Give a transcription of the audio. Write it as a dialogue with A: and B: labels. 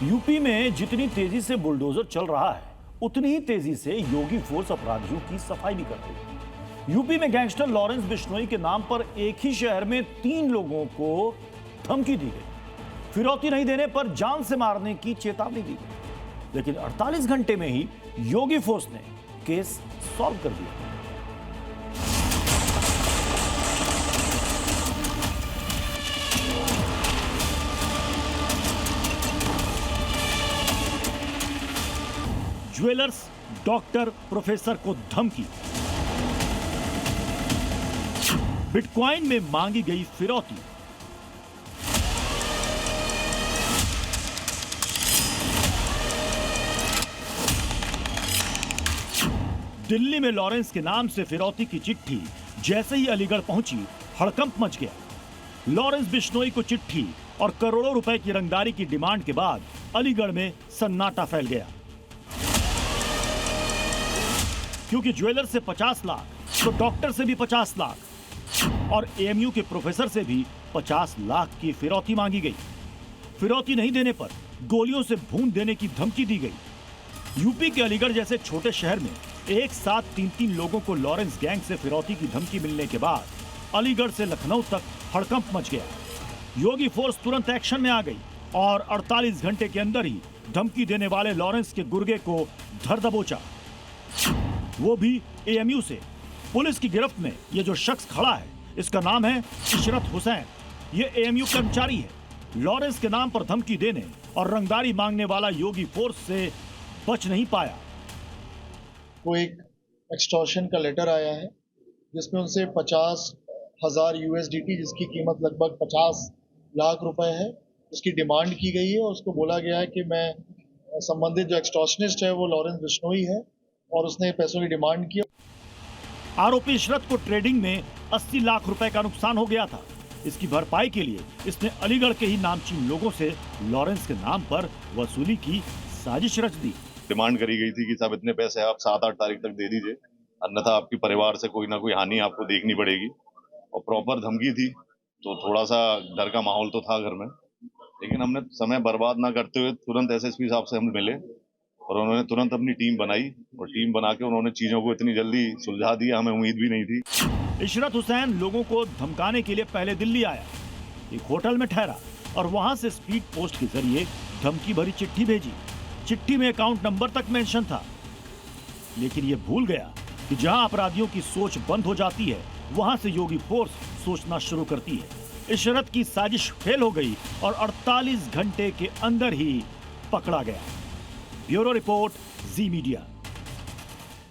A: UP में जितनी तेजी से बुलडोजर चल रहा है उतनी ही तेजी से योगी फोर्स अपराधियों की सफाई भी कर रही है। यूपी में गैंगस्टर लॉरेंस बिश्नोई के नाम पर एक ही शहर में 3 लोगों को धमकी दी गई। फिरौती नहीं देने पर जान से मारने की चेतावनी दी गई, लेकिन 48 घंटे में ही योगी फोर्स ने केस सॉल्व कर दिया। ज्वेलर्स, डॉक्टर, प्रोफेसर को धमकी। बिटकॉइन में मांगी गई फिरौती। दिल्ली में लॉरेंस के नाम से फिरौती की चिट्ठी जैसे ही अलीगढ़ पहुंची, हड़कंप मच गया। लॉरेंस बिश्नोई को चिट्ठी और करोड़ों रुपए की रंगदारी की डिमांड के बाद अलीगढ़ में सन्नाटा फैल गया, क्योंकि ज्वेलर से 50 लाख तो डॉक्टर से भी 50 लाख और एएमयू के प्रोफेसर से भी 50 लाख की फिरौती मांगी गई। फिरौती नहीं देने पर गोलियों से भून देने की धमकी दी गई। यूपी के अलीगढ़ जैसे छोटे शहर में एक साथ 3-3 लोगों को लॉरेंस गैंग से फिरौती की धमकी मिलने के बाद अलीगढ़ से लखनऊ तक हड़कंप मच गया। योगी फोर्स तुरंत एक्शन में आ गई और 48 घंटे के अंदर ही धमकी देने वाले लॉरेंस के गुर्गे को धर दबोचा, वो भी एएमयू से। पुलिस की गिरफ्त में ये जो शख्स खड़ा है, इसका नाम है इशरत हुसैन। ये एएमयू कर्मचारी है। लॉरेंस के नाम पर धमकी देने और रंगदारी मांगने वाला योगी फोर्स से बच नहीं पाया।
B: को एक एक्सटॉर्शन का लेटर आया है जिसमें उनसे 50,000 यूएसडीटी, जिसकी कीमत लगभग 50 लाख रुपए है, उसकी डिमांड की गई है। और उसको बोला गया है कि मैं संबंधित जो एक्सटॉर्शनिस्ट है वो लॉरेंस बिश्नोई है और उसने पैसों की डिमांड की।
A: आरोपी इशरत को ट्रेडिंग में 80 लाख रुपए का नुकसान हो गया था। इसकी भरपाई के लिए इसने अलीगढ़ के ही नामचीन लोगों से लॉरेंस के नाम पर वसूली की साजिश रच दी।
C: डिमांड करी गई थी कि साहब इतने पैसे आप 7-8 तारीख तक दे दीजिए, अन्यथा आपके परिवार से कोई ना कोई हानि आपको देखनी पड़ेगी। और प्रॉपर धमकी थी, तो थोड़ा सा डर का माहौल तो था घर में, लेकिन हमने समय बर्बाद ना करते हुए तुरंत एसएसपी साहब से हम मिले और उन्होंने तुरंत अपनी टीम बनाई और टीम बना के उन्होंने चीजों को इतनी जल्दी सुलझा दिया, हमें उम्मीद भी नहीं थी।
A: इशरत हुसैन लोगों को धमकाने के लिए पहले दिल्ली आया, एक होटल में ठहरा और वहां से स्पीड पोस्ट के जरिए धमकी भरी चिट्ठी भेजी। चिट्ठी में अकाउंट नंबर तक मेंशन था, लेकिन ये भूल गया कि जहां अपराधियों की सोच बंद हो जाती है, वहां से योगी फोर्स सोचना शुरू करती है। इशरत की साजिश फेल हो गई और 48 घंटे के अंदर ही पकड़ा गया। ब्यूरो रिपोर्ट, जी मीडिया।